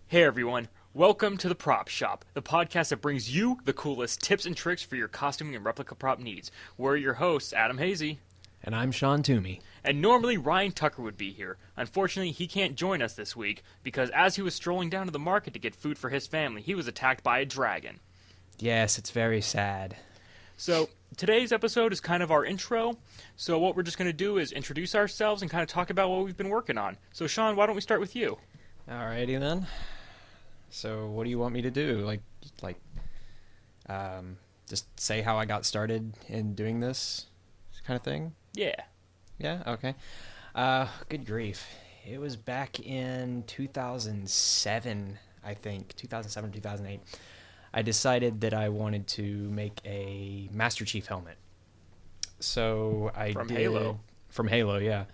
Hey everyone, welcome to the Prop Shop, the podcast that brings you the coolest tips and tricks for your costuming and replica prop needs. We're your hosts, Adam Hazy. And I'm Sean Toomey. And normally Ryan Tucker would be here. Unfortunately, he can't join us this week because as he was strolling down to the market to get food for his family, he was attacked by a dragon. Yes, it's very sad. So, today's episode is kind of our intro. So what we're just going to do is introduce ourselves and kind of talk about what we've been working on. So Sean, why don't we start with you? Alrighty then. So what do you want me to do? Just say how I got started in doing this kind of thing? Yeah. Yeah, okay. Good grief. It was back in 2007, I think. 2007, 2008. I decided that I wanted to make a Master Chief helmet. So I From did... Halo. From Halo, yeah.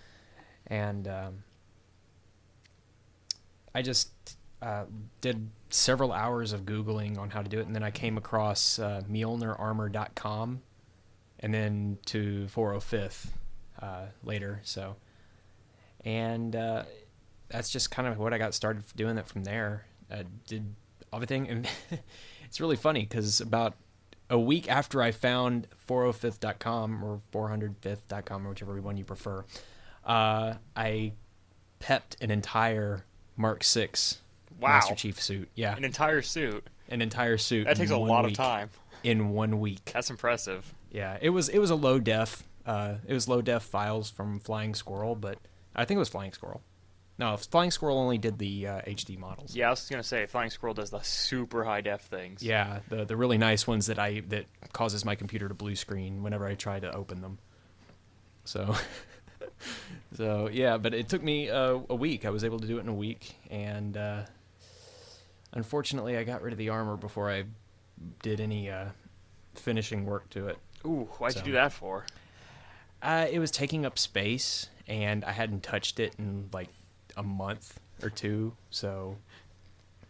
And I just did several hours of Googling on how to do it, and then I came across MjolnirArmor.com, and then to 405th later. So, and that's just kind of what I got started doing it from there. I did everything, and it's really funny because about a week after I found 405th.com or 400fifth.com or whichever one you prefer, I pepped an entire Mark 6 Wow. Master Chief suit. Yeah. An entire suit. An entire suit. That takes a lot of time. In 1 week. That's impressive. Yeah. It was a low def. It was low def files from Flying Squirrel, but I think it was Flying Squirrel. No, Flying Squirrel only did the HD models. Yeah, I was gonna say Flying Squirrel does the super high def things. Yeah, the really nice ones that causes my computer to blue screen whenever I try to open them. So so yeah, but it took me a week. I was able to do it in a week, and unfortunately, I got rid of the armor before I did any finishing work to it. Ooh, why'd you do that for? It was taking up space, and I hadn't touched it in like a month or two, so...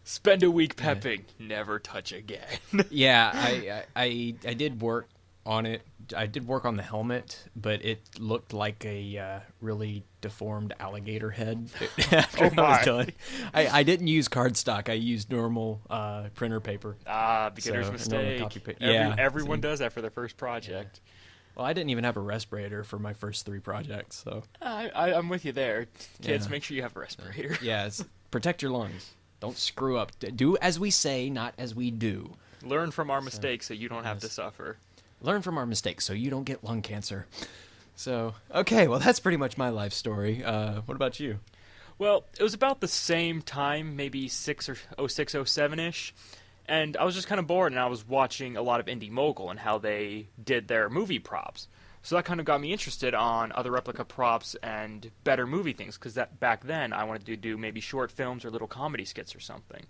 Spend a week pepping, never touch again. Yeah, I did work on it. I did work on the helmet, but it looked like a really deformed alligator head after I was done. I didn't use cardstock. I used normal printer paper. Beginner's mistake. Everyone does that for their first project. Yeah. Well, I didn't even have a respirator for my first 3 projects, so... I'm with you there. Kids, make sure you have a respirator. Yeah, protect your lungs. Don't screw up. Do as we say, not as we do. Learn from our mistakes so you don't have to suffer. Learn from our mistakes so you don't get lung cancer. So, okay, well, that's pretty much my life story. What about you? Well, it was about the same time, maybe 06, 07-ish, and I was just kind of bored, and I was watching a lot of Indie Mogul and how they did their movie props. So that kind of got me interested on other replica props and better movie things, because back then I wanted to do maybe short films or little comedy skits or something.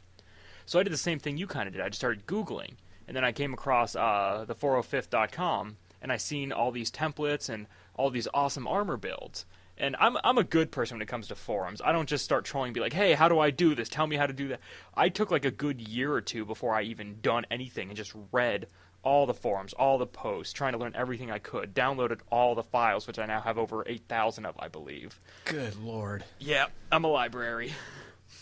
So I did the same thing you kind of did. I just started Googling, and then I came across the 405th.com, and I seen all these templates and all these awesome armor builds. And I'm a good person when it comes to forums. I don't just start trolling and be like, hey, how do I do this? Tell me how to do that. I took like a good year or two before I even done anything and just read all the forums, all the posts, trying to learn everything I could. Downloaded all the files, which I now have over 8,000 of, I believe. Good Lord. Yeah, I'm a library.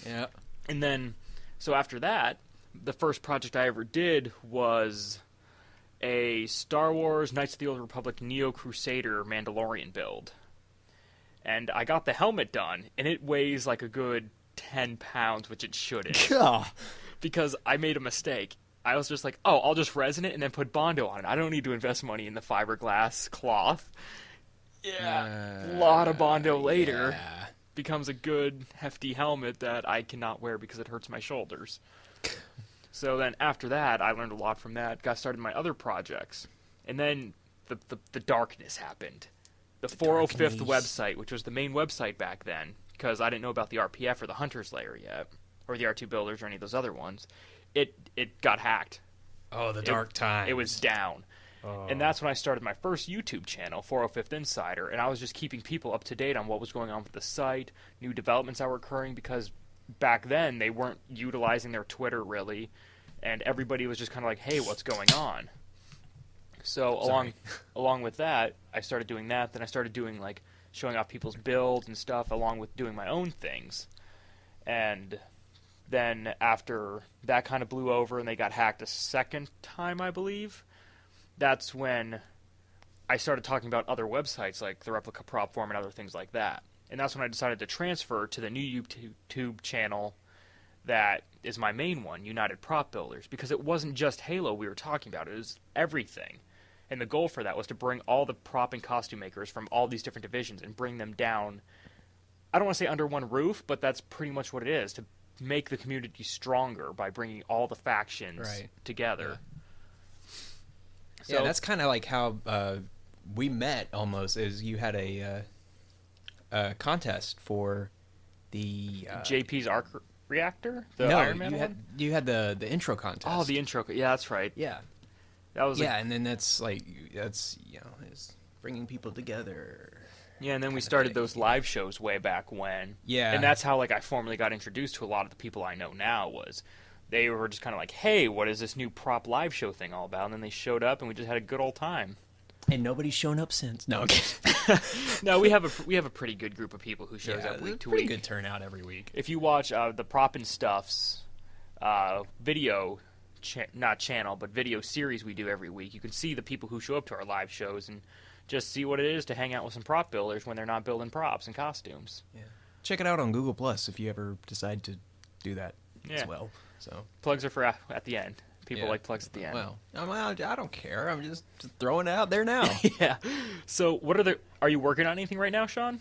Yeah. And then, so after that, the first project I ever did was a Star Wars Knights of the Old Republic Neo Crusader Mandalorian build. And I got the helmet done, and it weighs like a good 10 pounds, which it shouldn't. God. Because I made a mistake. I was just like, oh, I'll just resin it and then put Bondo on it. I don't need to invest money in the fiberglass cloth. Yeah, a lot of Bondo later becomes a good, hefty helmet that I cannot wear because it hurts my shoulders. So then after that, I learned a lot from that, got started my other projects. And then the darkness happened. The 405th website, which was the main website back then, because I didn't know about the RPF or the Hunter's Lair yet, or the R2 Builders or any of those other ones, it got hacked. Oh, the dark times. It was down. Oh. And that's when I started my first YouTube channel, 405th Insider, and I was just keeping people up to date on what was going on with the site, new developments that were occurring, because back then they weren't utilizing their Twitter really, and everybody was just kind of like, hey, what's going on? So along with that, I started doing that. Then I started doing like showing off people's builds and stuff, along with doing my own things. And Then after that kind of blew over and they got hacked a second time, I believe, that's when I started talking about other websites like the Replica Prop Forum and other things like that. And that's when I decided to transfer to the new YouTube channel that is my main one, United Prop Builders, because it wasn't just Halo we were talking about, it was everything. And the goal for that was to bring all the prop and costume makers from all these different divisions and bring them down, I don't want to say under one roof, but that's pretty much what it is, to make the community stronger by bringing all the factions together. So, yeah, that's kind of like how we met almost, is you had a contest for the... JP's Arc Reactor? The Iron Man one? You had the intro contest. Oh, the intro. Yeah, that's right. Yeah. That was and then that's is bringing people together. Yeah, and then we started those live shows way back when. Yeah. And that's how I formally got introduced to a lot of the people I know now, was they were just kind of like, hey, what is this new prop live show thing all about? And then they showed up and we just had a good old time. And nobody's shown up since. No, okay. No, we have a pretty good group of people who shows up week to week. Pretty good turnout every week. If you watch the Prop and Stuff's video not channel, but video series we do every week, you can see the people who show up to our live shows and just see what it is to hang out with some prop builders when they're not building props and costumes. Yeah. Check it out on Google Plus if you ever decide to do that as well. So plugs are for at the end. People like plugs at the end. Well, I don't care. I'm just throwing it out there now. Yeah. So are you working on anything right now, Sean?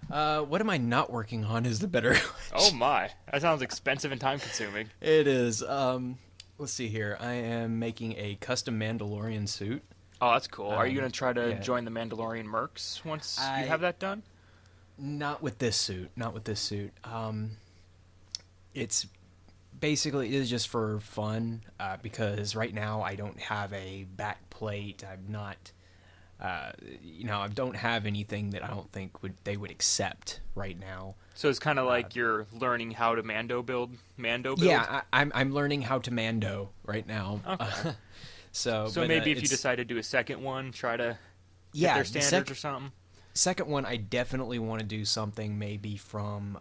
What am I not working on is the better question. Oh my. That sounds expensive and time consuming. It is. Let's see here. I am making a custom Mandalorian suit. Oh, that's cool. Are you going to try to join the Mandalorian Mercs once you have that done? Not with this suit. It's basically, it is just for fun, because right now I don't have a back plate. I'm not, I don't have anything that I don't think they would accept right now. So it's kind of like you're learning how to Mando build? Yeah, I'm learning how to Mando right now. Okay. So maybe if you decide to do a second one, try to get their standards or something? Second one, I definitely want to do something maybe from,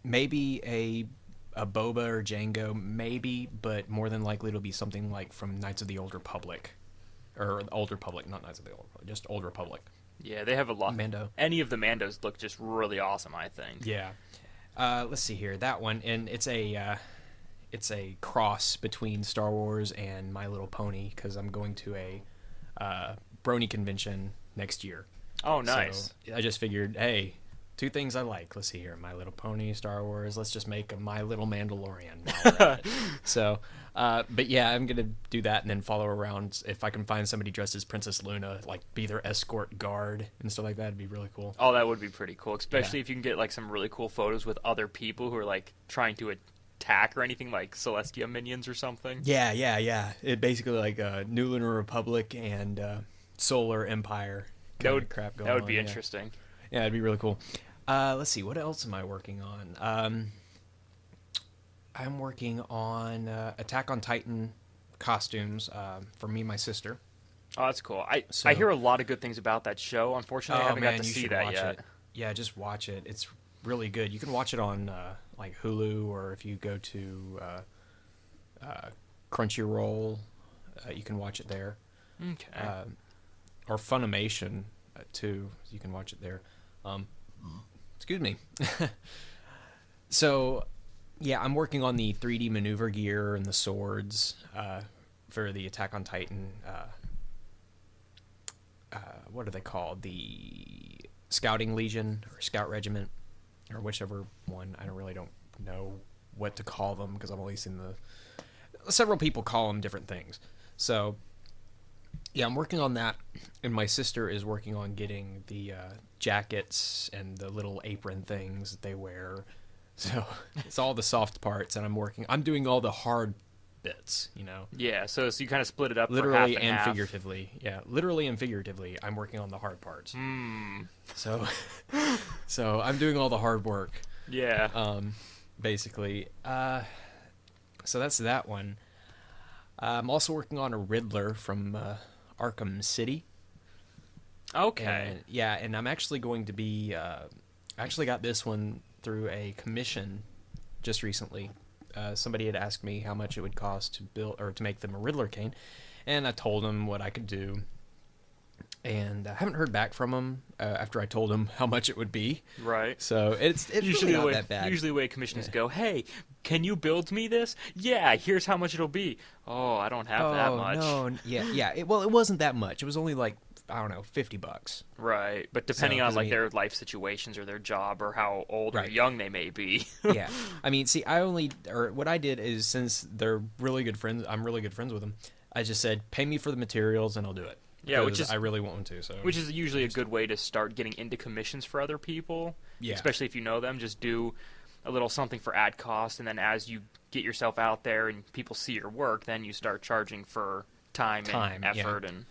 maybe a Boba or Jango, maybe, but more than likely it'll be something like from Knights of the Old Republic. Or Old Republic, not Knights of the Old Republic, just Old Republic. Yeah, they have a lot. Mando. Any of the Mandos look just really awesome, I think. Yeah. Let's see here. That one, and it's a cross between Star Wars and My Little Pony, because I'm going to a Brony convention next year. Oh, nice. So I just figured, hey, two things I like. Let's see here. My Little Pony, Star Wars. Let's just make a My Little Mandalorian. While we're at it. So, but yeah, I'm going to do that and then follow around. If I can find somebody dressed as Princess Luna, like be their escort guard and stuff like that, it'd be really cool. Oh, that would be pretty cool, especially if you can get like some really cool photos with other people who are like trying to attack or anything, like Celestia minions or something. Yeah. It basically like New Lunar Republic and Solar Empire kind of crap going on. That would be interesting. Yeah, it'd be really cool. Let's see, what else am I working on? I'm working on Attack on Titan costumes for me and my sister. Oh, that's cool. I hear a lot of good things about that show. Unfortunately, I haven't got to see that yet. It. Yeah, just watch it. It's really good. You can watch it on like Hulu, or if you go to Crunchyroll, you can watch it there. Okay. Or Funimation, too. You can watch it there. Excuse me. So, yeah, I'm working on the 3D maneuver gear and the swords for the Attack on Titan. What are they called? The Scouting Legion or Scout Regiment, or whichever one. I don't know what to call them because I've only seen several people call them different things. So, yeah, I'm working on that, and my sister is working on getting the jackets and the little apron things that they wear. So it's all the soft parts, and I'm doing all the hard bits, Yeah, so you kind of split it up literally for half and half. figuratively. Yeah, literally and figuratively, I'm working on the hard parts. So I'm doing all the hard work. Yeah. Basically. So that's that one. I'm also working on a Riddler from Arkham City. Okay. And I'm actually going to be... I actually got this one through a commission just recently. Somebody had asked me how much it would cost to build or to make them a Riddler cane, and I told them what I could do. And I haven't heard back from them after I told them how much it would be. Right. So it's Usually really not that bad. Usually the way commissions go, hey, can you build me this? Yeah, here's how much it'll be. Oh, I don't have that much. No, yeah. It wasn't that much. It was only like, I don't know, $50. Right, but depending So, on 'cause, I like mean- their life situations or their job or how old or Right. young they may be. Yeah. I mean, see, what I did is, since they're really good friends, I'm really good friends with them, I just said, pay me for the materials and I'll do it. Yeah, which Because is I really want them to. So which is usually a good way to start getting into commissions for other people. Yeah. Especially if you know them, just do a little something for ad cost, and then as you get yourself out there and people see your work, then you start charging for time and yeah. effort and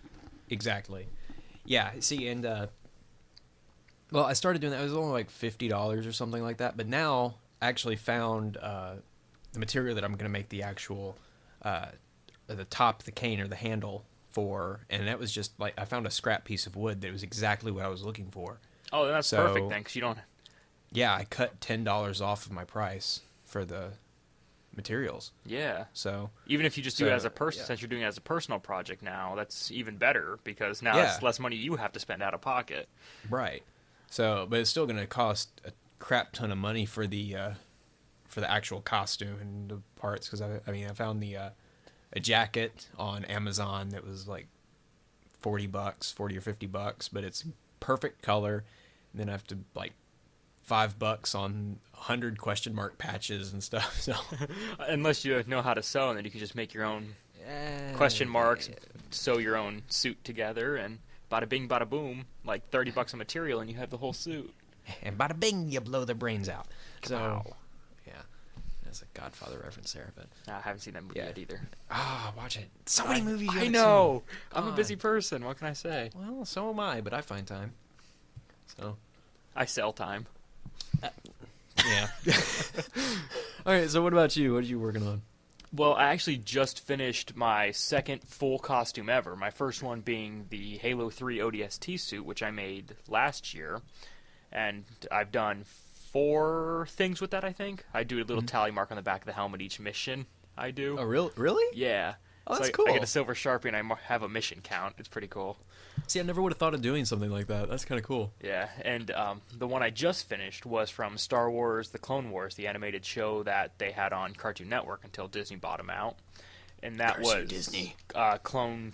Exactly. Yeah, see, and well, I started doing that. It was only like $50 or something like that. But now I actually found the material that I'm going to make the actual the top, the cane or the handle for, and that was just like I found a scrap piece of wood that was exactly what I was looking for. oh, then that's So- perfect then, because you don't. Yeah, I cut $10 off of my price for the materials. Yeah. So Even if you just do it So, as a person, yeah. since you're doing it as a personal project now, that's even better because now Yeah. it's less money you have to spend out of pocket. right. So, but it's still going to cost a crap ton of money for the actual costume and the parts, because I mean I found a jacket on Amazon that was like $40, $40 or $50, but it's perfect color. And then I have to like $5 on 100 question mark patches and stuff. So Unless you know how to sew, and then you can just make your own question marks, sew your own suit together, and bada bing, bada boom, like $30 of material, and you have the whole suit. and bada bing, you blow their brains out. So Wow. yeah, that's a Godfather reference there. But I haven't seen that movie Yeah. yet either. watch it. So many movies. You I haven't know. seen. I'm a God. busy person. What can I say? Well, so am I, but I find time. So I sell time. yeah. All right. So what about you? What are you working on? Well, I actually just finished my second full costume ever. My first one being the Halo 3 ODST suit, which I made last year. And I've done 4 things with that, I think. I do a little tally mark on the back of the helmet each mission I do. Oh, really? Yeah. Oh, So that's I cool. get a silver Sharpie and I have a mission count. It's pretty cool. See, I never would have thought of doing something like that. That's kind of cool. Yeah, and the one I just finished was from Star Wars: The Clone Wars, the animated show that they had on Cartoon Network until Disney bought them out, and that Curse you, was Disney. Clone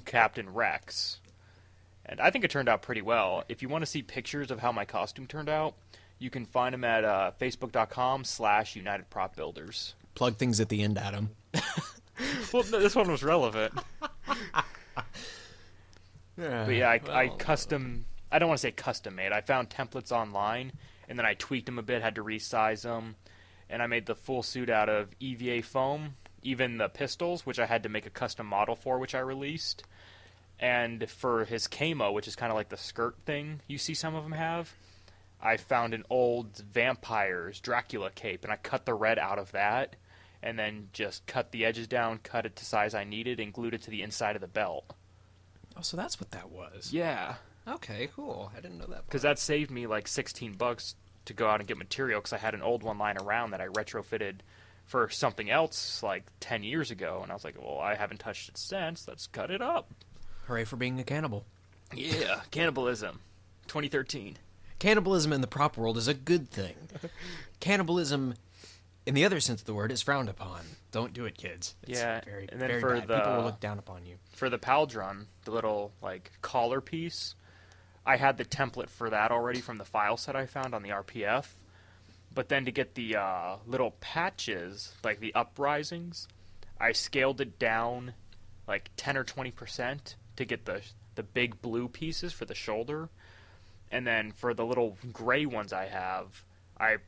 Captain Rex, and I think it turned out pretty well. If you want to see pictures of how my costume turned out, you can find them at facebook.com/UnitedPropBuilders. Plug things at the end, Adam. Well, no, this one was relevant. Yeah. But yeah, I custom. I don't want to say custom made. I found templates online, and then I tweaked them a bit. Had to resize them, and I made the full suit out of EVA foam. Even the pistols, which I had to make a custom model for, which I released. And for his camo, which is kind of like the skirt thing you see some of them have, I found an old vampire's Dracula cape, and I cut the red out of that, and then just cut the edges down, cut it to size I needed, and glued it to the inside of the belt. Oh, so that's what that was. Yeah. Okay, cool. I didn't know that. Because that saved me like $16 to go out and get material, because I had an old one lying around that I retrofitted for something else like 10 years ago, and I was like, well, I haven't touched it since, let's cut it up. Hooray for being a cannibal. Yeah, cannibalism, 2013. Cannibalism in the prop world is a good thing. Cannibalism, in the other sense of the word, is frowned upon. Don't do it, kids. It's Yeah, very, and then very for bad. the- People will look down upon you. For the Paldron, the little like collar piece, I had the template for that already from the file set I found on the RPF. But then to get the little patches, like the uprisings, I scaled it down like 10 or 20% to get the big blue pieces for the shoulder. And then for the little gray ones I have, I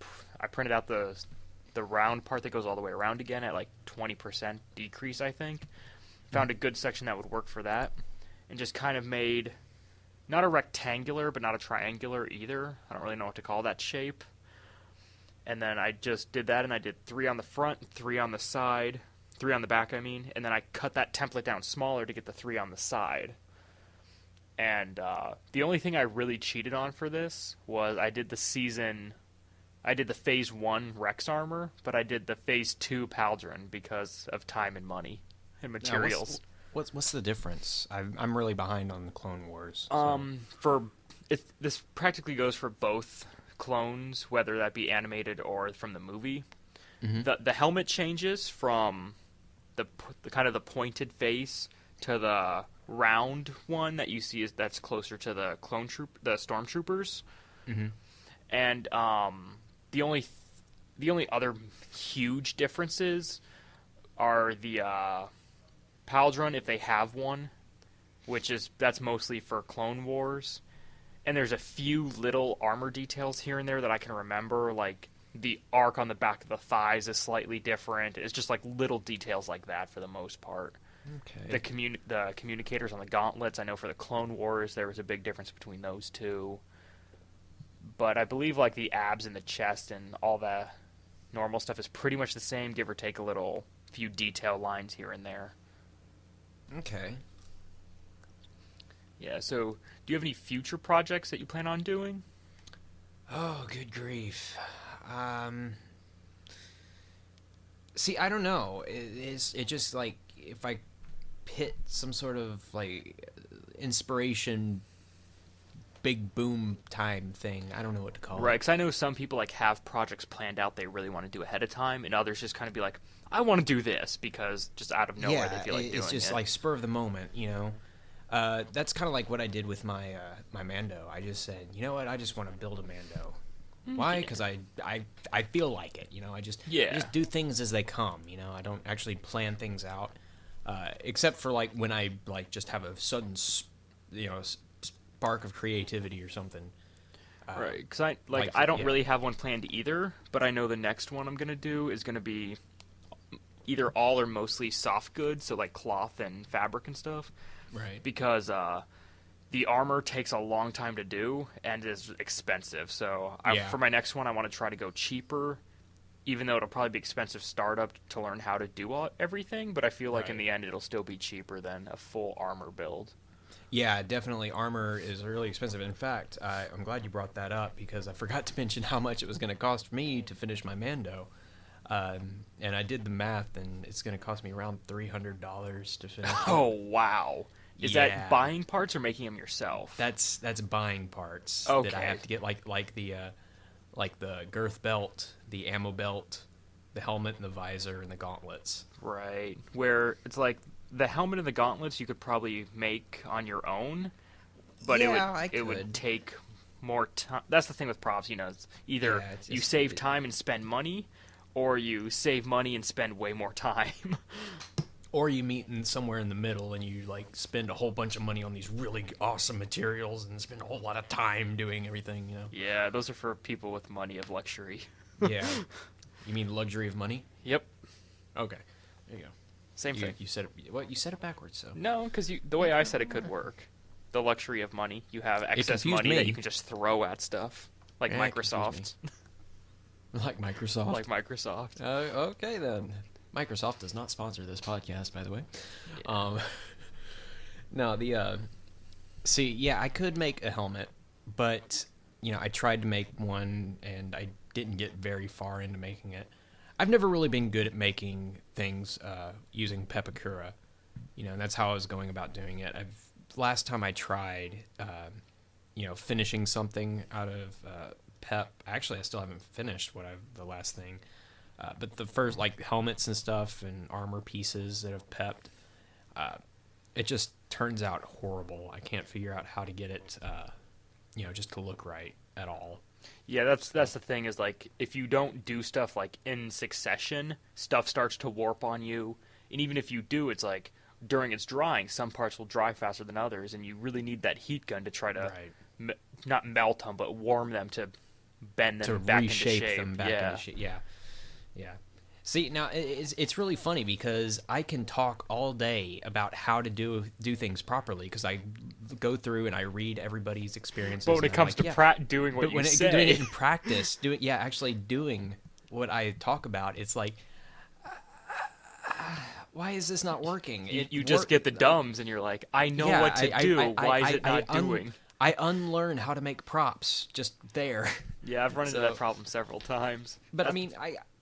printed out the round part that goes all the way around again at like 20% decrease, I think. Found a good section that would work for that. And just kind of made, not a rectangular, but not a triangular either. I don't really know what to call that shape. And then I just did that, and I did 3 on the front, 3 on the side, 3 on the back, I mean. And then I cut that template down smaller to get the 3 on the side. And the only thing I really cheated on for this was I did the season I did the Phase 1 Rex armor, but I did the Phase 2 Paldron because of time and money and Now, materials. what's the difference? I'm really behind on the Clone Wars. So. This practically goes for both clones, whether that be animated or from the movie. Mm-hmm. The helmet changes from the kind of the pointed face to the round one that you see that's closer to the the stormtroopers. Mm-hmm. And the only other huge differences are the Paldron, if they have one, that's mostly for Clone Wars. And there's a few little armor details here and there that I can remember, like the arc on the back of the thighs is slightly different. It's just like little details like that for the most part. Okay. The communicators on the gauntlets, I know for the Clone Wars there was a big difference between those two. But I believe like the abs and the chest and all the normal stuff is pretty much the same, give or take a few detail lines here and there. Okay. Yeah, so do you have any future projects that you plan on doing? Oh, good grief. See, I don't know. It just like if I hit some sort of like inspiration, big boom time thing. I don't know what to call it. Right, because I know some people like have projects planned out they really want to do ahead of time, and others just kind of be like, I want to do this because just out of nowhere they feel like doing it. It's just like spur of the moment, you know. That's kind of like what I did with my my Mando. I just said, you know what, I just want to build a Mando. Why? Because I feel like it, you know. I just do things as they come, you know. I don't actually plan things out, except for like when I like just have a sudden, spark of creativity or something. Right, because I don't really have one planned either, but I know the next one I'm gonna do is gonna be either all or mostly soft goods, so like cloth and fabric and stuff. Right. Because the armor takes a long time to do and is expensive. So for my next one, I want to try to go cheaper, even though it'll probably be expensive startup to learn how to do everything. But I feel like in the end, it'll still be cheaper than a full armor build. Yeah, definitely. Armor is really expensive. In fact, I'm glad you brought that up because I forgot to mention how much it was going to cost me to finish my Mando. And I did the math, and it's going to cost me around $300 to finish. Oh, wow. Is that buying parts or making them yourself? That's buying parts that I have to get, like the girth belt, the ammo belt, the helmet and the visor, and the gauntlets. Right. Where it's like the helmet and the gauntlets you could probably make on your own, but it would take more time. That's the thing with props, you know. It's either you save time and spend money, or you save money and spend way more time. Or you meet somewhere in the middle and you like spend a whole bunch of money on these really awesome materials and spend a whole lot of time doing everything, you know. Yeah, those are for people with money of luxury. Yeah. You mean luxury of money? Yep. Okay. There you go. Same thing. You said it. What? You said it backwards, so. No, because the way I said it could work. The luxury of money. You have excess money that you can just throw at stuff, like Microsoft. Like Microsoft. Like Microsoft. Okay then. Microsoft does not sponsor this podcast, by the way. Yeah. No, I could make a helmet, but I tried to make one and I didn't get very far into making it. I've never really been good at making things using Pepakura, and that's how I was going about doing it. Last time I tried, finishing something out of Pep. Actually, I still haven't finished the last thing. But the first, like, helmets and stuff and armor pieces that have pepped, it just turns out horrible. I can't figure out how to get it, just to look right at all. Yeah, that's the thing is, like, if you don't do stuff, like, in succession, stuff starts to warp on you. And even if you do, it's like, during its drying, some parts will dry faster than others, and you really need that heat gun to try to, not melt them, but warm them to bend them back into shape. To reshape them back into shape, Yeah. See, now it's really funny because I can talk all day about how to do things properly because I go through and I read everybody's experiences. But when it comes to doing what you say, doing it in practice, actually doing what I talk about, it's like, why is this not working? You just get the dumbs and you're like, I know what to do. Why is it not doing? I unlearn how to make props just there. Yeah, I've run into that problem several times. But I mean,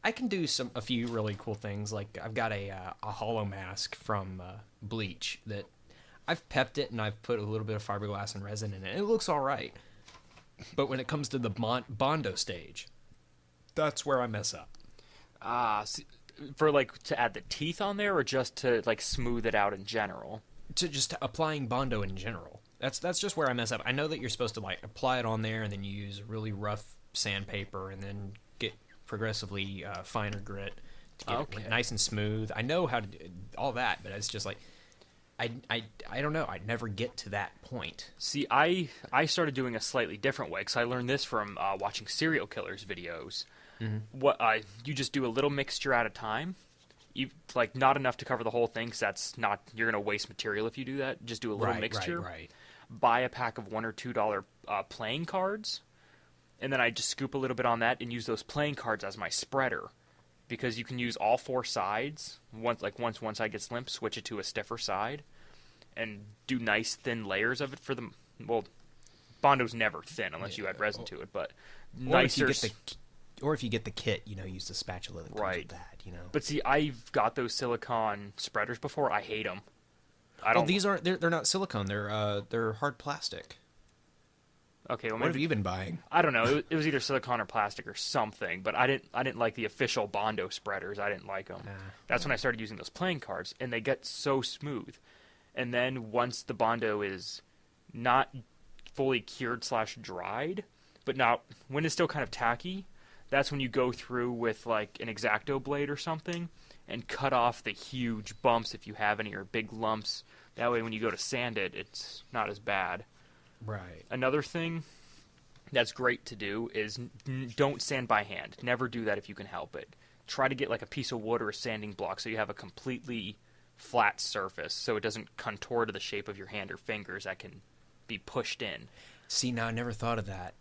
I can do a few really cool things. Like I've got a hollow mask from Bleach that I've pepped it and I've put a little bit of fiberglass and resin in it. It looks all right. But when it comes to the Bondo stage, that's where I mess up. For like to add the teeth on there, or just to like smooth it out in general. To just applying Bondo in general. That's just where I mess up. I know that you're supposed to like apply it on there and then you use really rough sandpaper and then get progressively finer grit to get it nice and smooth. I know how to do all that, but it's just like I don't know. I'd never get to that point. See, I started doing a slightly different way because I learned this from watching serial killers videos. Mm-hmm. You just do a little mixture at a time. Like not enough to cover the whole thing, because that's not, you're gonna waste material if you do that. Just do a little mixture. Right. Buy a pack of $1 or $2 playing cards, and then I just scoop a little bit on that and use those playing cards as my spreader, because you can use all four sides. Once one side gets limp, switch it to a stiffer side, and do nice thin layers of it for them. Well, Bondo's never thin unless you add resin to it, but nicer. Or if you get the kit, use the spatula that comes with that, But see, I've got those silicone spreaders before. I hate them. These aren't. They're not silicone. They're hard plastic. Okay, well, what have you been buying? I don't know. It was either silicone or plastic or something. But I didn't like the official Bondo spreaders. I didn't like them. That's when I started using those playing cards, and they get so smooth. And then once the Bondo is not fully cured / dried, but not when it's still kind of tacky, that's when you go through with like an X-Acto blade or something and cut off the huge bumps if you have any, or big lumps. That way when you go to sand it, it's not as bad. Right. Another thing that's great to do is don't sand by hand. Never do that if you can help it. Try to get like a piece of wood or a sanding block so you have a completely flat surface, so it doesn't contour to the shape of your hand or fingers that can be pushed in. See, now I never thought of that.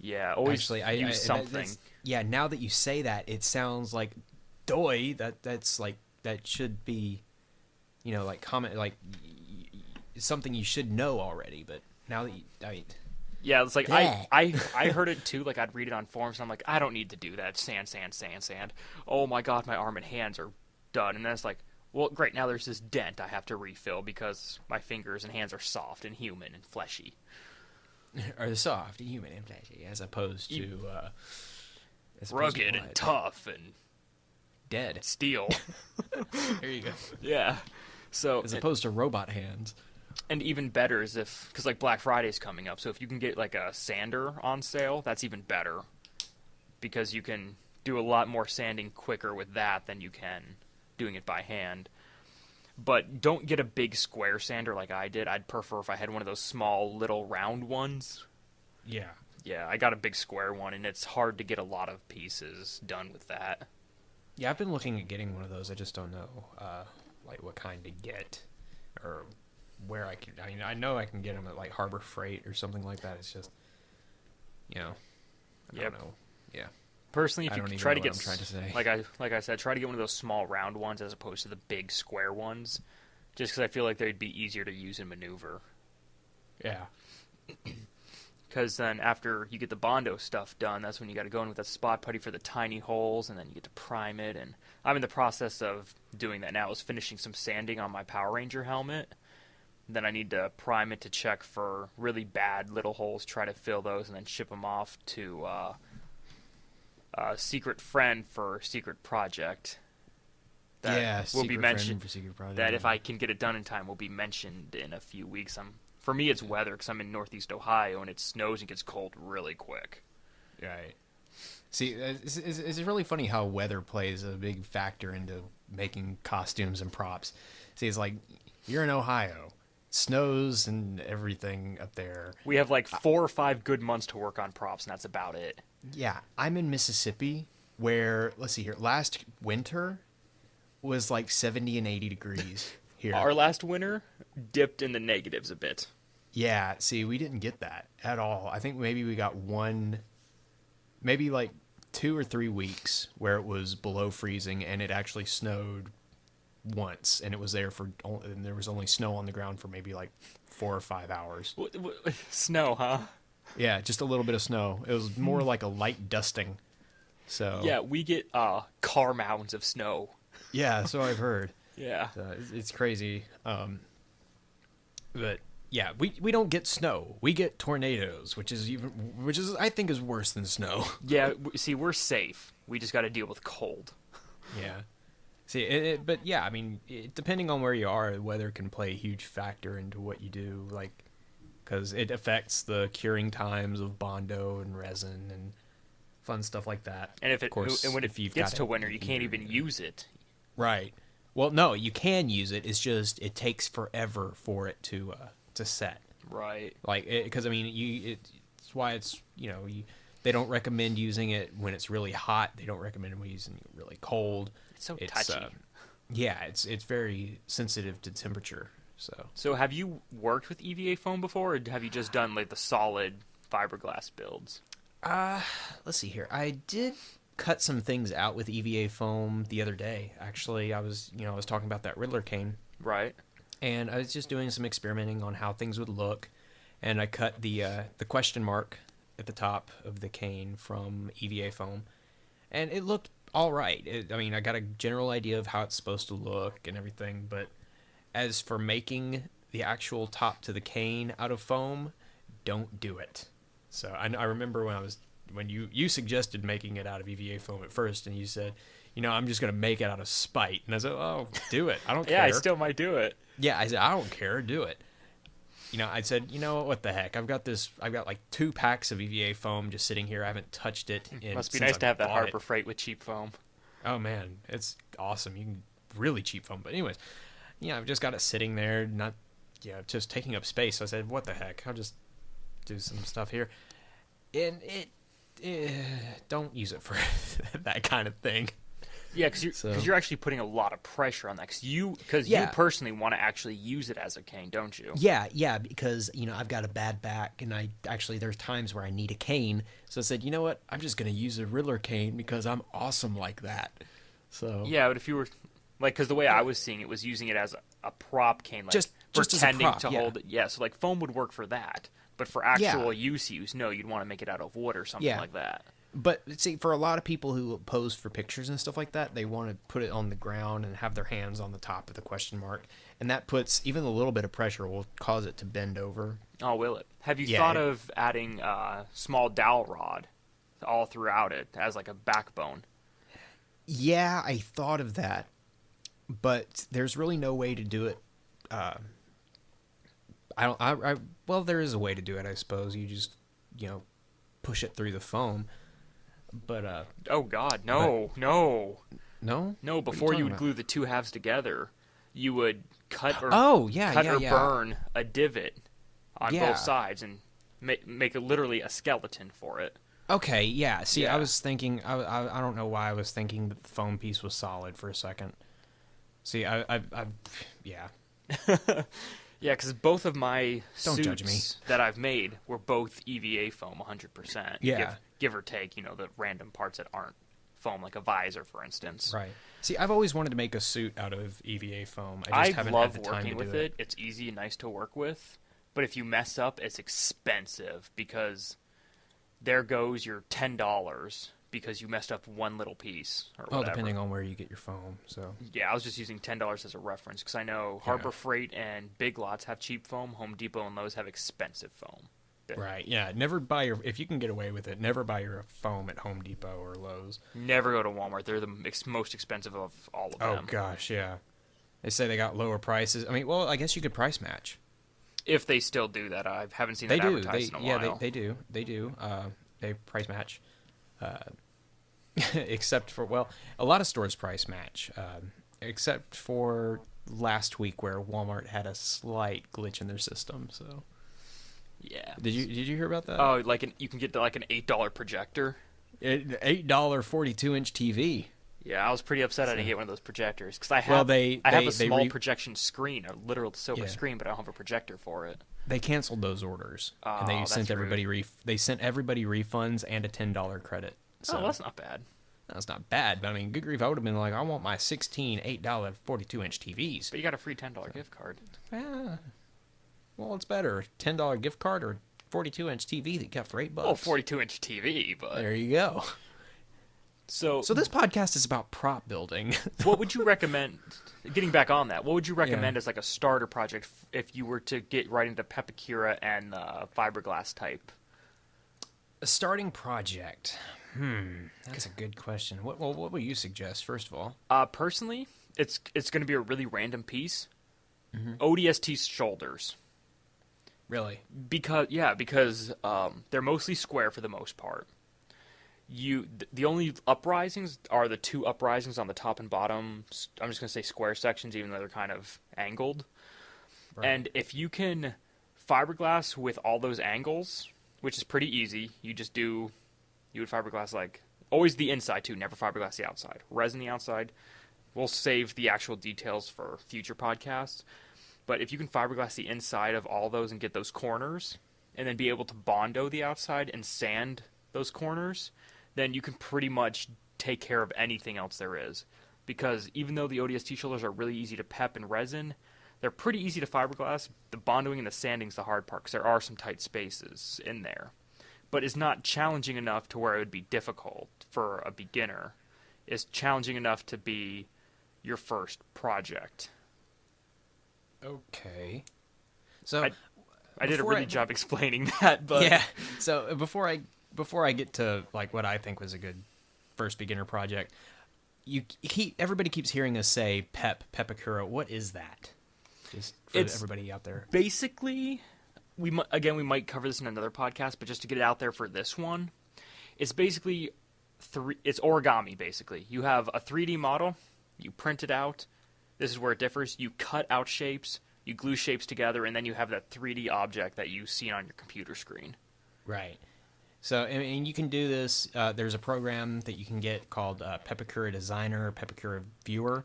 Yeah, always use something. Now that you say that, it sounds like that's like that should be, like comment like something you should know already. But now that yeah, it's like I heard it too. Like I'd read it on forums, and I'm like, I don't need to do that. Sand. Oh my god, my arm and hands are done. And then it's like, well, great. Now there's this dent I have to refill because my fingers and hands are soft and human and fleshy. Or soft, human, and fleshy, as opposed to rugged and tough and dead steel. There you go. Yeah. So as opposed to robot hands. And even better is because like Black Friday's coming up, so if you can get like a sander on sale, that's even better, because you can do a lot more sanding quicker with that than you can doing it by hand. But don't get a big square sander like I did. I'd prefer if I had one of those small little round ones. Yeah. Yeah, I got a big square one, and it's hard to get a lot of pieces done with that. Yeah, I've been looking at getting one of those. I just don't know like what kind to get or where I can. I mean, I know I can get them at like Harbor Freight or something like that. It's just, I don't know. Yeah. Personally, if you try to get, I'm trying to say. like I said, try to get one of those small round ones as opposed to the big square ones, just because I feel like they'd be easier to use and maneuver. Yeah. Because then after you get the Bondo stuff done, that's when you got to go in with a spot putty for the tiny holes, and then you get to prime it. And I'm in the process of doing that now. I was finishing some sanding on my Power Ranger helmet. Then I need to prime it to check for really bad little holes, try to fill those, and then ship them off to Secret Friend for Secret Project. That will be mentioned. That if I can get it done in time, will be mentioned in a few weeks. For me, it's weather because I'm in Northeast Ohio and it snows and gets cold really quick. Right. See, it's really funny how weather plays a big factor into making costumes and props. See, it's like you're in Ohio, snows and everything up there. We have like 4 or 5 good months to work on props, and that's about it. Yeah, I'm in Mississippi, where let's see here. Last winter was like 70 and 80 degrees here. Our last winter dipped in the negatives a bit. Yeah, see, we didn't get that at all. I think maybe we got maybe like 2 or 3 weeks where it was below freezing, and it actually snowed once, and it was there for, and there was only snow on the ground for maybe like 4 or 5 hours. Snow, huh? Yeah, just a little bit of snow. It was more like a light dusting. So Yeah, we get car mounds of snow. yeah, so I've heard. Yeah. It's crazy. But yeah, we don't get snow. We get tornadoes, which is I think is worse than snow. Yeah, see, we're safe. We just got to deal with cold. Yeah. See, but yeah, I mean, depending on where you are, weather can play a huge factor into what you do, like, because it affects the curing times of Bondo and resin and fun stuff like that. And of course, when it you've gets got to winter, you can't even use it. Right. Well, no, you can use it. It's just it takes forever for it to set. Right. Like, because I mean, it's why it's they don't recommend using it when it's really hot. They don't recommend using it really cold. It's so touchy. Yeah, it's very sensitive to temperature. So have you worked with EVA foam before, or have you just done like the solid fiberglass builds? Let's see here. I did cut some things out with EVA foam the other day. Actually, I was talking about that Riddler cane. Right. And I was just doing some experimenting on how things would look, and I cut the question mark at the top of the cane from EVA foam, and it looked all right. I mean, I got a general idea of how it's supposed to look and everything, but as for making the actual top to the cane out of foam, don't do it. So I remember when you suggested making it out of EVA foam at first, and you said, I'm just going to make it out of spite. And I said, oh, do it. I don't care. Yeah, I still might do it. Yeah, I said, I don't care. Do it. I said, what the heck? I've got like 2 packs of EVA foam just sitting here. I haven't touched it. Must be nice to have that Harbor Freight with cheap foam. Oh, man. It's awesome. You can really cheap foam. But anyways, I've just got it sitting there, not, just taking up space. So I said, what the heck? I'll just do some stuff here. And don't use it for that kind of thing. Yeah, because you're actually putting a lot of pressure on that. Because you personally want to actually use it as a cane, don't you? Yeah, because I've got a bad back, and there's times where I need a cane. So I said, you know what? I'm just going to use a Riddler cane because I'm awesome like that. So yeah, but if you were because the way I was seeing it was using it as a prop cane, like just pretending as a prop, to hold it. Yeah, so like foam would work for that, but for actual use, no, you'd want to make it out of wood or something like that. But see, for a lot of people who pose for pictures and stuff like that, they want to put it on the ground and have their hands on the top of the question mark. And that puts, even a little bit of pressure will cause it to bend over. Oh, will it? Have you thought of adding a small dowel rod all throughout it as like a backbone? Yeah, I thought of that. But there's really no way to do it. Well, there is a way to do it, I suppose. You just, push it through the foam. But oh God, no. Before you would about? glue the two halves together, you would cut or burn a divot on both sides and make literally a skeleton for it. Okay, yeah. See, I was thinking. I don't know why I was thinking that the foam piece was solid for a second. See, yeah. Yeah, because both of my Don't judge me. suits that I've made were both EVA foam, 100%. Yeah. Give or take, the random parts that aren't foam, like a visor, for instance. Right. See, I've always wanted to make a suit out of EVA foam. I just haven't had the time to do it. I love working with it. It's easy and nice to work with. But if you mess up, it's expensive because there goes your $10 because you messed up one little piece or whatever. Oh, depending on where you get your foam. So yeah, I was just using $10 as a reference because I know Harbor Freight and Big Lots have cheap foam. Home Depot and Lowe's have expensive foam. Right. Yeah. Never buy if you can get away with it, never buy your foam at Home Depot or Lowe's. Never go to Walmart. They're the most expensive of all of them. Oh gosh, yeah. They say they got lower prices. I mean, well, I guess you could price match. If they still do that, I haven't seen that advertised in a while. Yeah, they do. They do. They price match. Except for, a lot of stores price match, except for last week where Walmart had a slight glitch in their system. So, yeah. Did you hear about that? Oh, you can get like an $8 projector. $8 42-inch TV. Yeah, I was pretty upset I didn't get one of those projectors because I have a small projection screen, a literal silver screen, but I don't have a projector for it. They canceled those orders, and they sent everybody refunds and a $10 credit. So. Oh, that's not bad. That's not bad, but I mean, good grief, I would have been like, I want my 16 $8 42-inch TVs. But you got a free $10 gift card. Yeah. Well, it's better, $10 gift card or 42-inch TV that you got for $8. Well, 42-inch TV, but There you go. So this podcast is about prop building. what would you recommend? Getting back on that, what would you recommend as like a starter project if you were to get right into Pepakura and fiberglass type? A starting project. That's a good question. What would you suggest, first of all? Personally, it's going to be a really random piece. ODST shoulders. Really? Because they're mostly square for the most part. The only uprisings are the two uprisings on the top and bottom. I'm just going to say square sections, even though they're kind of angled. Right. And if you can fiberglass with all those angles, which is pretty easy, you would fiberglass like always the inside too, never fiberglass the outside. Resin the outside. We'll save the actual details for future podcasts. But if you can fiberglass the inside of all those and get those corners, and then be able to Bondo the outside and sand those corners, then you can pretty much take care of anything else there is. Because even though the ODST shoulders are really easy to pep and resin, they're pretty easy to fiberglass. The bondoing and the sanding's the hard part, because there are some tight spaces in there. But it's not challenging enough to where it would be difficult for a beginner. It's challenging enough to be your first project. Okay. So I did a really good job explaining that, but yeah. So before I get to like what I think was a good first beginner project, everybody keeps hearing us say Pepakura. What is that? Just for everybody out there. Basically, we might cover this in another podcast, but just to get it out there for this one, it's basically it's origami. Basically, you have a 3D model, you print it out. This is where it differs. You cut out shapes, you glue shapes together, and then you have that 3D object that you see on your computer screen. Right. So, I mean, you can do this. There's a program that you can get called Pepakura Designer, Pepakura Viewer,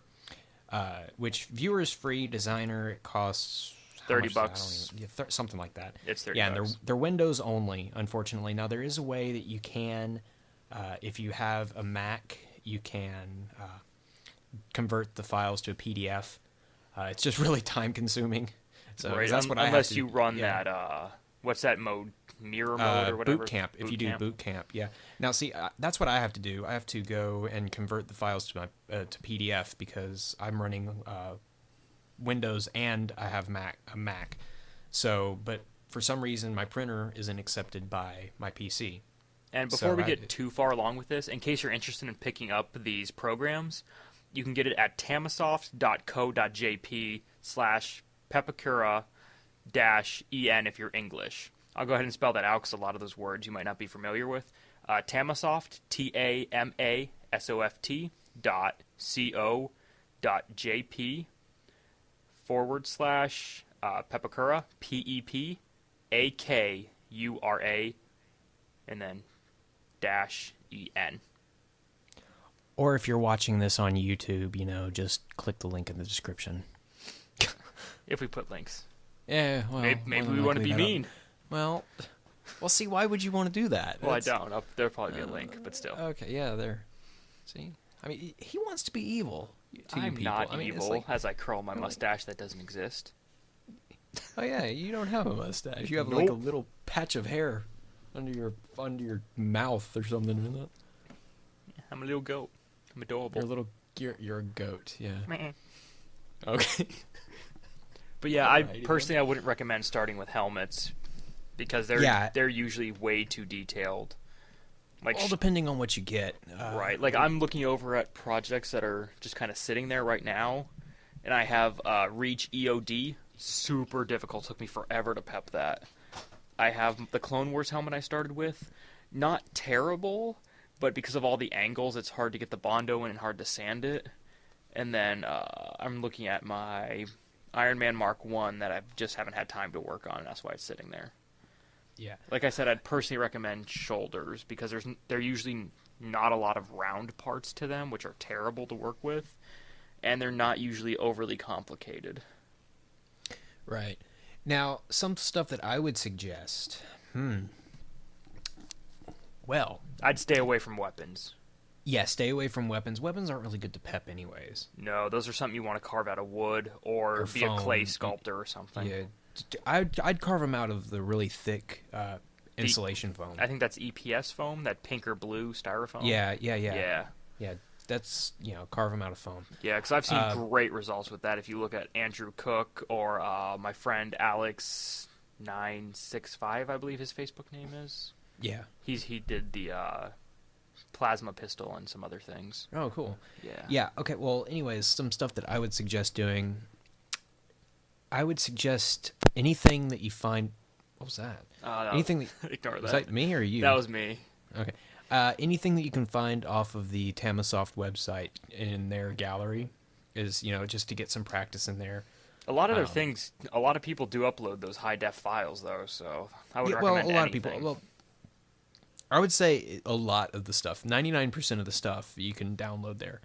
which Viewer is free. Designer, it costs $30. Something like that. It's $30. Yeah, and they're Windows only, unfortunately. Now, there is a way that you can, if you have a Mac, you can convert the files to a PDF. It's just really time consuming. So right. that's what unless you run that what's that mode, mirror mode or whatever? Boot Camp. If you do Boot Camp, yeah. Now see, that's what I have to do. I have to go and convert the files to my to PDF because I'm running Windows and I have a Mac. So, but for some reason my printer isn't accepted by my PC. And before we get too far along with this, in case you're interested in picking up these programs, you can get it at tamasoft.co.jp/Pepakura-en if you're English. I'll go ahead and spell that out because a lot of those words you might not be familiar with. Tamasoft, TAMASoft.co.jp/Pepakura, PEPAKURA, and then -EN. Or if you're watching this on YouTube, just click the link in the description. If we put links. Yeah, well, maybe we want to be mean. Well, see, why would you want to do that? Well, I don't. There'll probably be a link, but still. Okay, yeah, there. See? I mean, he wants to be evil to you I'm people. not evil, as I curl my mustache that doesn't exist. Oh, yeah, you don't have a mustache. You have like a little patch of hair under your mouth or something, isn't it? I'm a little goat. I'm adorable. You're a goat, yeah. Okay. But yeah, I wouldn't recommend starting with helmets because they're usually way too detailed. Like all depending on what you get. Right. Like I'm looking over at projects that are just kind of sitting there right now, and I have Reach EOD. Super difficult. Took me forever to pep that. I have the Clone Wars helmet I started with. Not terrible, but because of all the angles, it's hard to get the Bondo in and hard to sand it. And then I'm looking at my Iron Man Mark 1 that I just haven't had time to work on, and that's why it's sitting there. Yeah. Like I said, I'd personally recommend shoulders because they're usually not a lot of round parts to them, which are terrible to work with, and they're not usually overly complicated. Right. Now, some stuff that I would suggest. Well, I'd stay away from weapons. Yeah, stay away from weapons. Weapons aren't really good to pep anyways. No, those are something you want to carve out of wood or Or be a clay foam. sculptor or something. Yeah, I'd carve them out of the really thick The- insulation foam. I think that's EPS foam, that pink or blue styrofoam. Yeah. Yeah. That's carve them out of foam. Yeah, because I've seen great results with that. If you look at Andrew Cook or my friend Alex 965, I believe his Facebook name is. Yeah. He did the plasma pistol and some other things. Oh, cool. Yeah. Yeah. Okay. Well, anyways, some stuff that I would suggest doing. I would suggest anything that you find. What was that? Anything that Ignore that. was that me or you? That was me. Okay. Anything that you can find off of the Tamasoft website in their gallery is, just to get some practice in there. A lot of their things, a lot of people do upload those high def files though, so I would recommend a lot anything. of people. Well, I would say a lot of the stuff, 99% of the stuff you can download there.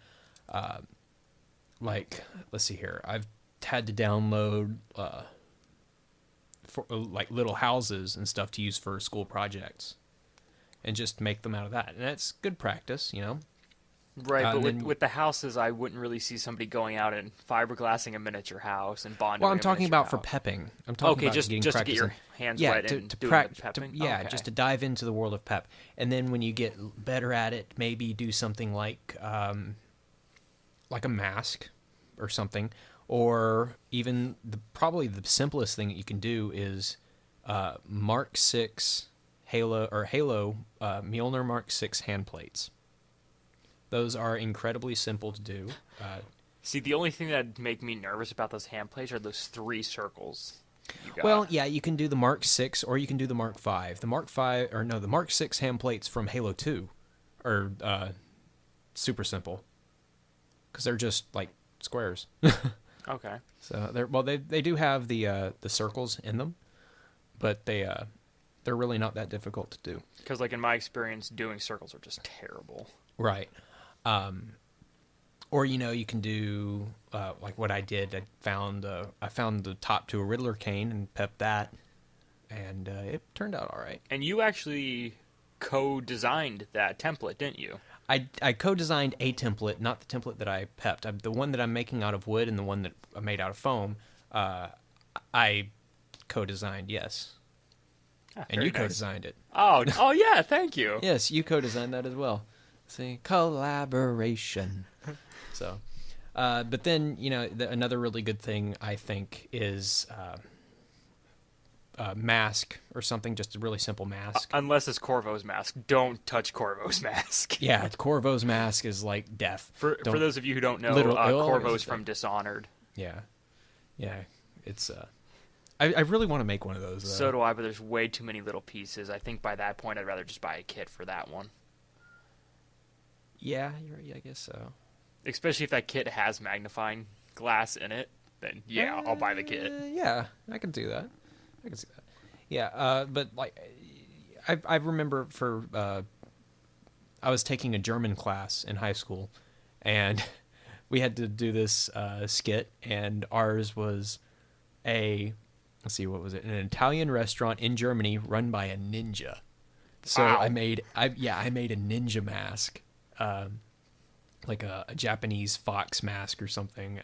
Let's see here. I've had to download for like little houses and stuff to use for school projects, and just make them out of that. And that's good practice, Right, but then- with the houses, I wouldn't really see somebody going out and fiberglassing a miniature house and bonding. Well, I'm a talking miniature about for house. pepping. I'm talking Okay, about just getting to practice get your in- hands yeah, wet to, and to doing prac- the pepping. yeah, Okay. just to dive into the world of pep, and then when you get better at it, maybe do something like a mask or something, or even probably the simplest thing that you can do is Mark 6 Halo Mjolnir Mark 6 hand plates. Those are incredibly simple to do. See, the only thing that'd make me nervous about those hand plates are those 3 circles you got. Well, yeah, you can do the Mark 6 or you can do the Mark 5. The Mark 6 hand plates from Halo 2 are super simple because they're just like squares. Okay. So they do have the circles in them, but they're really not that difficult to do. Because, like, in my experience, doing circles are just terrible. Right. Or you can do like what I did. I found the top to a Riddler cane and pepped that, and it turned out all right. And you actually co-designed that template, didn't you? I co-designed a template, not the template that I pepped. The one that I'm making out of wood and the one that I made out of foam, I co-designed, yes. Ah, And very you nice. co-designed it. Oh yeah, thank you. Yes, you co-designed that as well. See, collaboration. So, but then another really good thing I think is mask or something, just a really simple mask. Unless it's Corvo's mask. Don't touch Corvo's mask. Yeah, Corvo's mask is like death. For those of you who don't know, Literal- Corvo's from Dishonored. Yeah, it's I really want to make one of those. So do I, but there's way too many little pieces. I think by that point, I'd rather just buy a kit for that one. Yeah, you're right. I guess so. Especially if that kit has magnifying glass in it, then yeah, I'll buy the kit. Yeah, I can do that. I can see that. Yeah, but like, I remember I was taking a German class in high school, and we had to do this skit, and ours was let's see, what was it? An Italian restaurant in Germany run by a ninja. So Wow. I made a ninja mask. Like a Japanese fox mask or something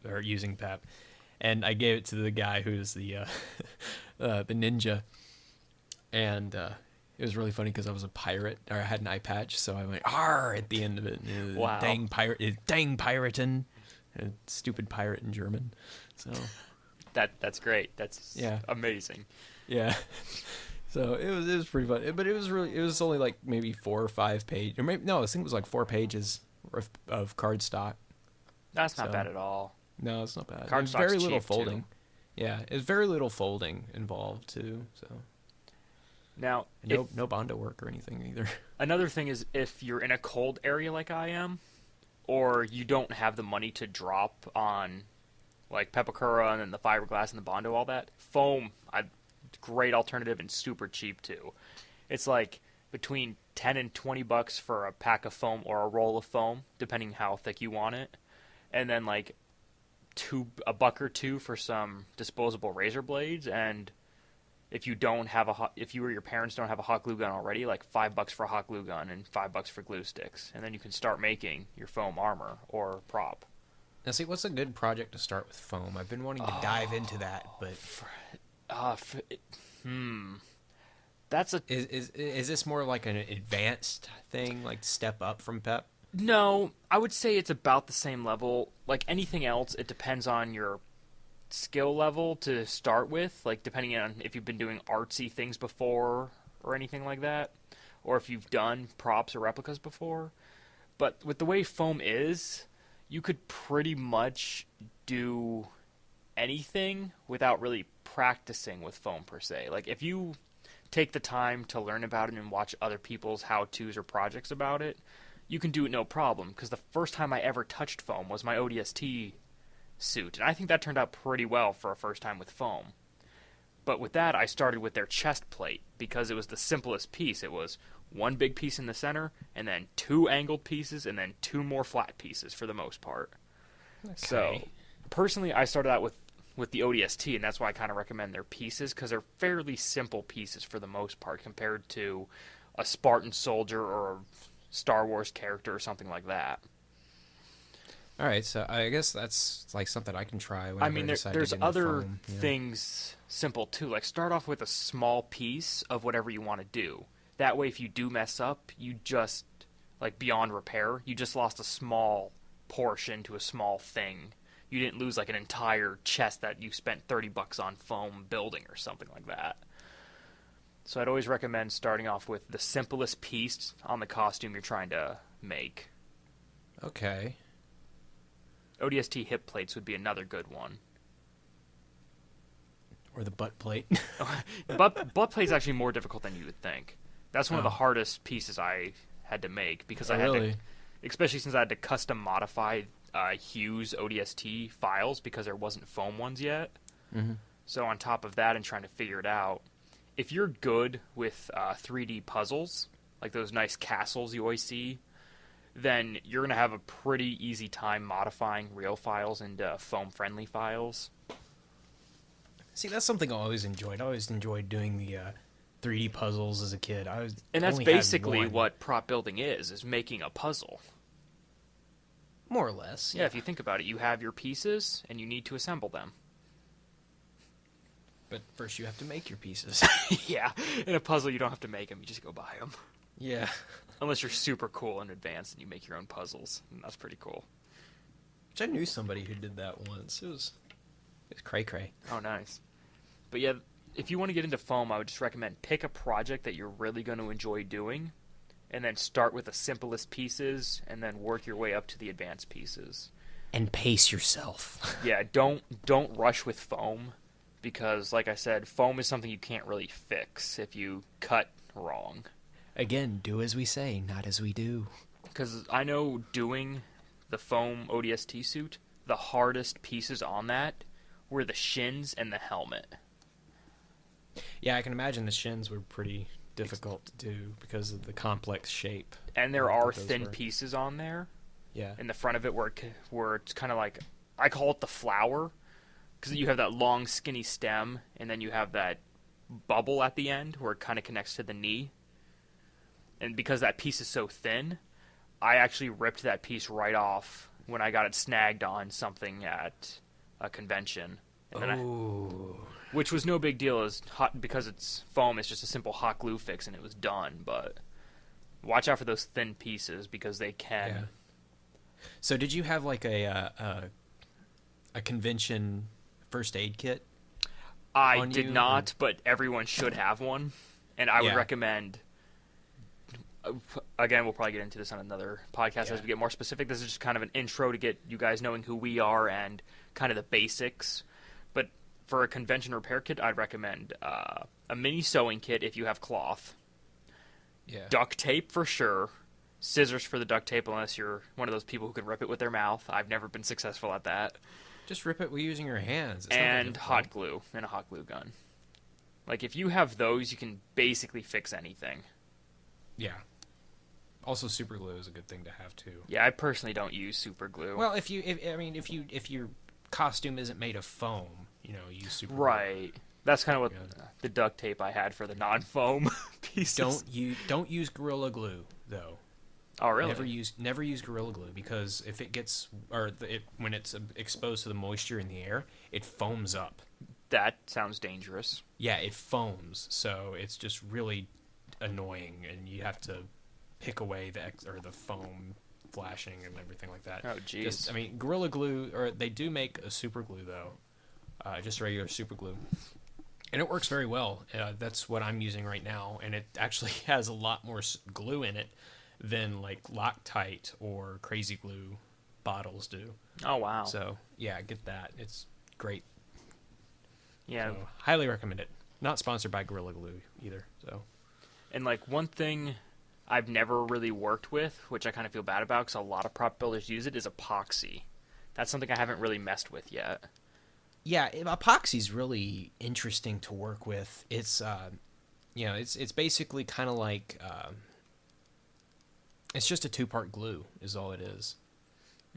or using pep, and I gave it to the guy who's the ninja, and it was really funny because I was a pirate, or I had an eye patch, so I went "Arr" at the end of it. And Wow. Dang piratin', stupid pirate in German. So That's great. That's amazing. yeah. So it was pretty fun, but it was only like maybe 4 or 5 pages, or maybe no, I think it was like 4 pages of cardstock. That's not So- bad at all. No, it's not bad. Cardstock's There's very little cheap, folding. too. Yeah, it's very little folding involved too. So Now, no Bondo work or anything either. another thing is if you're in a cold area like I am, or you don't have the money to drop on like Pepakura and then the fiberglass and the Bondo, all that, foam, great alternative and super cheap too. It's like between $10 and $20 for a pack of foam or a roll of foam, depending how thick you want it, and then like $1 or $2 for some disposable razor blades, and if if you or your parents don't have a hot glue gun already, like $5 for a hot glue gun and $5 for glue sticks, and then you can start making your foam armor or prop. Now, see, what's a good project to start with foam? I've been wanting to dive into that, but That's a is this more like an advanced thing, like step up from PEP? no. I would say it's about the same level. Like anything else, it depends on your skill level to start with. Like depending on if you've been doing artsy things before or anything like that, or if you've done props or replicas before. But with the way foam is, you could pretty much do anything without really practicing with foam per se. Like if you take the time to learn about it and watch other people's how-tos or projects about it, you can do it no problem. Because the first time I ever touched foam was my ODST suit, and I think that turned out pretty well for a first time with foam. But with that, I started with their chest plate because it was the simplest piece. It was one big piece in the center, and then two angled pieces, and then two more flat pieces for the most part. Okay. So, personally, I started out with the ODST, and that's why I kind of recommend their pieces, because they're fairly simple pieces for the most part compared to a Spartan soldier or a Star Wars character or something like that. All right, so I guess that's like something I can try. I Whenever mean, decide there's to get into other foam, yeah. things simple too. Like start off with a small piece of whatever you want to do. That way, if you do mess up, you just like beyond repair. You just lost a small portion to a small thing. You didn't lose like an entire chest that you spent $30 on foam building or something like that. So I'd always recommend starting off with the simplest piece on the costume you're trying to make. Okay. ODST hip plates would be another good one. Or the butt plate. Butt plate is actually more difficult than you would think. That's one of the Oh. hardest pieces I had to make because I had Really? to, especially since I had to custom modify Hugh's ODST files because there wasn't foam ones yet. Mm-hmm. So on top of that and trying to figure it out, if you're good with 3D puzzles, like those nice castles you always see, then you're going to have a pretty easy time modifying real files into foam-friendly files. See, that's something I always enjoyed. I always enjoyed doing the 3D puzzles as a kid. And that's only had basically one. what prop building is making a puzzle. More or less. Yeah, if you think about it, you have your pieces, and you need to assemble them. But first you have to make your pieces. Yeah, in a puzzle you don't have to make them, you just go buy them. Yeah. Unless you're super cool and advanced and you make your own puzzles, and that's pretty cool. Which I knew somebody who did that once. It was cray-cray. Oh, nice. But yeah, if you want to get into foam, I would just recommend pick a project that you're really going to enjoy doing, and then start with the simplest pieces, and then work your way up to the advanced pieces. And pace yourself. Yeah, don't rush with foam, because like I said, foam is something you can't really fix if you cut wrong. Again, do as we say, not as we do. Because I know doing the foam ODST suit, the hardest pieces on that were the shins and the helmet. Yeah, I can imagine the shins were pretty difficult to do because of the complex shape. And there that are those thin were. pieces on there Yeah. in the front of it where it's kind of like, I call it the flower, because you have that long skinny stem, and then you have that bubble at the end where it kind of connects to the knee. And because that piece is so thin, I actually ripped that piece right off when I got it snagged on something at a convention. And then which was no big deal, as hot because it's foam. It's just a simple hot glue fix, and it was done. But watch out for those thin pieces because they can. Yeah. So did you have like a convention first aid kit? I did not, but everyone should have one, and I would recommend. Again, we'll probably get into this on another podcast as we get more specific. This is just kind of an intro to get you guys knowing who we are and kind of the basics. But for a convention repair kit, I'd recommend a mini sewing kit if you have cloth. Yeah. Duct tape for sure. Scissors for the duct tape unless you're one of those people who can rip it with their mouth. I've never been successful at that. Just rip it using your hands. It's And hot glue and a hot glue gun. Like if you have those, you can basically fix anything. Yeah. Also, super glue is a good thing to have too. Yeah, I personally don't use super glue. Well, if your costume isn't made of foam, use super glue. Right. That's kind of what Yeah. the duct tape I had for the non-foam pieces. Don't use Gorilla Glue though. Oh, really? Never use Gorilla Glue, because if it gets when it's exposed to the moisture in the air, it foams up. That sounds dangerous. Yeah, it foams, so it's just really annoying, and you have to pick away the foam flashing and everything like that. Oh, jeez. I mean, Gorilla Glue, or they do make a super glue though, just regular super glue, and it works very well. That's what I'm using right now, and it actually has a lot more glue in it than like Loctite or Crazy Glue bottles do. Oh, wow. So yeah, get that. It's great. Yeah. So, highly recommend it. Not sponsored by Gorilla Glue either. So. And like one thing I've never really worked with, which I kind of feel bad about because a lot of prop builders use it, is epoxy. That's something I haven't really messed with yet. Yeah, epoxy's really interesting to work with. It's it's basically kind of like it's just a two-part glue is all it is.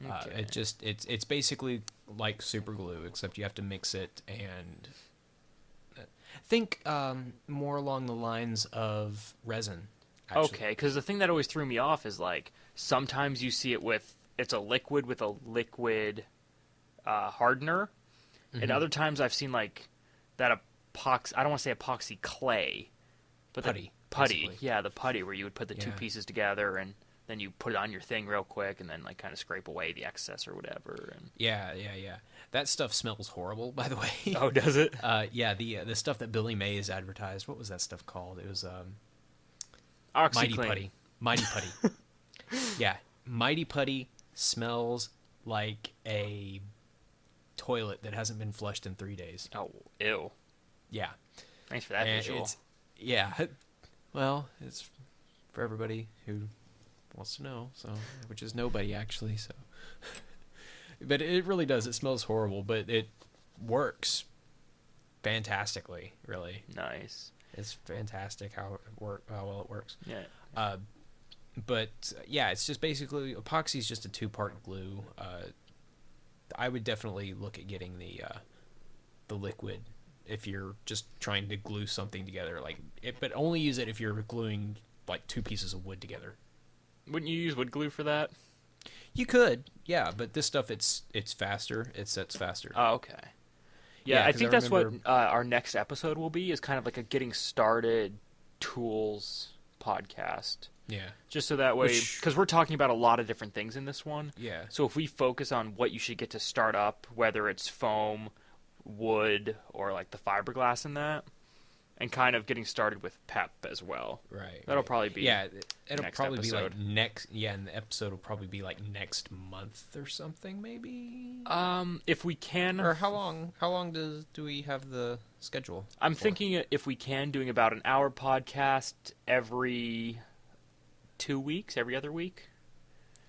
Okay. It's basically like super glue, except you have to mix it and think more along the lines of resin. Actually. Okay, because the thing that always threw me off is like sometimes you see it it's a liquid with a liquid hardener, and other times I've seen like that epoxy. I don't want to say epoxy clay, but putty. Putty, Basically. yeah, the putty where you would put the two Yeah. pieces together and then you put it on your thing real quick and then like kind of scrape away the excess or whatever. And Yeah. That stuff smells horrible, by the way. oh, does it? Yeah, the stuff that Billy Mays advertised. What was that stuff called? It was Mighty OxyClean. Putty. Mighty Putty. Yeah, Mighty Putty smells like a toilet that hasn't been flushed in 3 days. Oh, ew. Yeah. Thanks for that And visual. Well, it's for everybody who wants to know, so which is nobody actually. So, but it really does. It smells horrible, but it works fantastically. Really, Nice. it's fantastic how well it works. Yeah. But yeah, it's just basically epoxy is just a two-part glue. I would definitely look at getting the liquid if you're just trying to glue something together, but only use it if you're gluing like two pieces of wood together. Wouldn't you use wood glue for that? You could, yeah, but this stuff it's faster. It sets faster. Oh, okay. Yeah, I 'cause think I that's what remember- our next episode will be, is kind of like a getting started tools podcast. Yeah, Just so that way, Which- because we're talking about a lot of different things in this one. yeah, So if we focus on what you should get to start up, whether it's foam, wood, or like the fiberglass in that, and kind of getting started with PEP as well. right. That'll right. probably be it'll next probably be like episode. next. Yeah, and the episode will probably be like next month or something, maybe. if we can. Or how long? How long do we have the schedule? I'm for? thinking if we can, doing about an hour podcast every 2 weeks, every other week.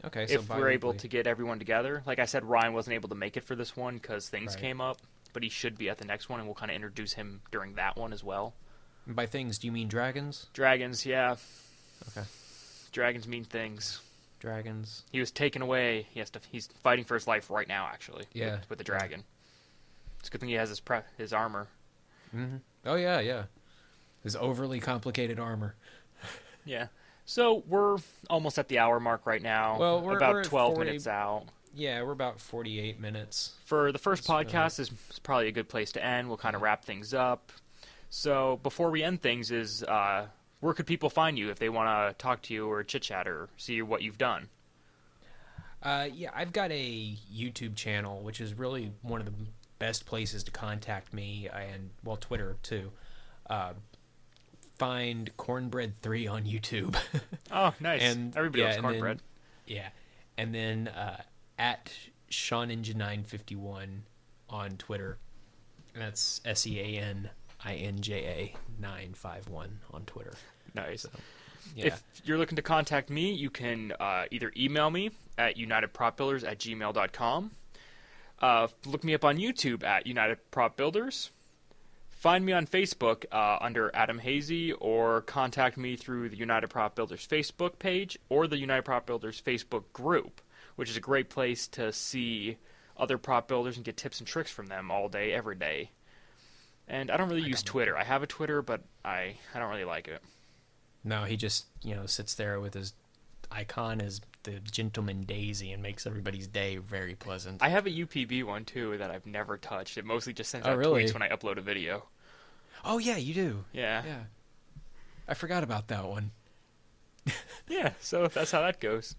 Okay, so If we're able bi-weekly. to get everyone together. Like I said, Ryan wasn't able to make it for this one because things Right. came up, but he should be at the next one, and we'll kind of introduce him during that one as well. And by things, do you mean dragons? Dragons, yeah. Okay. Dragons mean things. Dragons. He was taken away. He's fighting for his life right now, actually. Yeah. With the dragon. It's a good thing he has his armor. Mm-hmm. Oh yeah. His overly complicated armor. Yeah. So we're almost at the hour mark right now. Well, we're about at 12 40 minutes out. Yeah, we're about 48 minutes. For the first So- podcast is probably a good place to end. We'll kind of wrap things up. So before we end things, where could people find you if they want to talk to you or chit chat or see what you've done? Yeah, I've got a YouTube channel, which is really one of the best places to contact me, and well, Twitter too. Find Cornbread3 on YouTube. Oh, nice. And Everybody loves and cornbread. And then at SeanNinja951 on Twitter. And that's SeaNinja 951 on Twitter. Nice. So, yeah. If you're looking to contact me, you can either email me at UnitedPropBuilders@gmail.com. Look me up on YouTube at UnitedPropBuilders. Find me on Facebook under Adam Hazy, or contact me through the United Prop Builders Facebook page or the United Prop Builders Facebook group, which is a great place to see other prop builders and get tips and tricks from them all day, every day. And I don't really use Twitter. I have a Twitter, but I don't really like it. No, he just, sits there with his icon as the gentleman Daisy and makes everybody's day very pleasant. I have a UPB one, too, that I've never touched. It mostly just sends Oh, out really? tweets when I upload a video. Oh, yeah, you do. Yeah. Yeah. I forgot about that one. Yeah, so that's how that goes.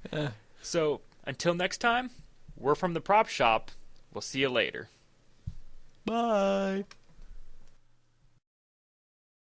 So, until next time, we're from the prop shop. We'll see you later. Bye.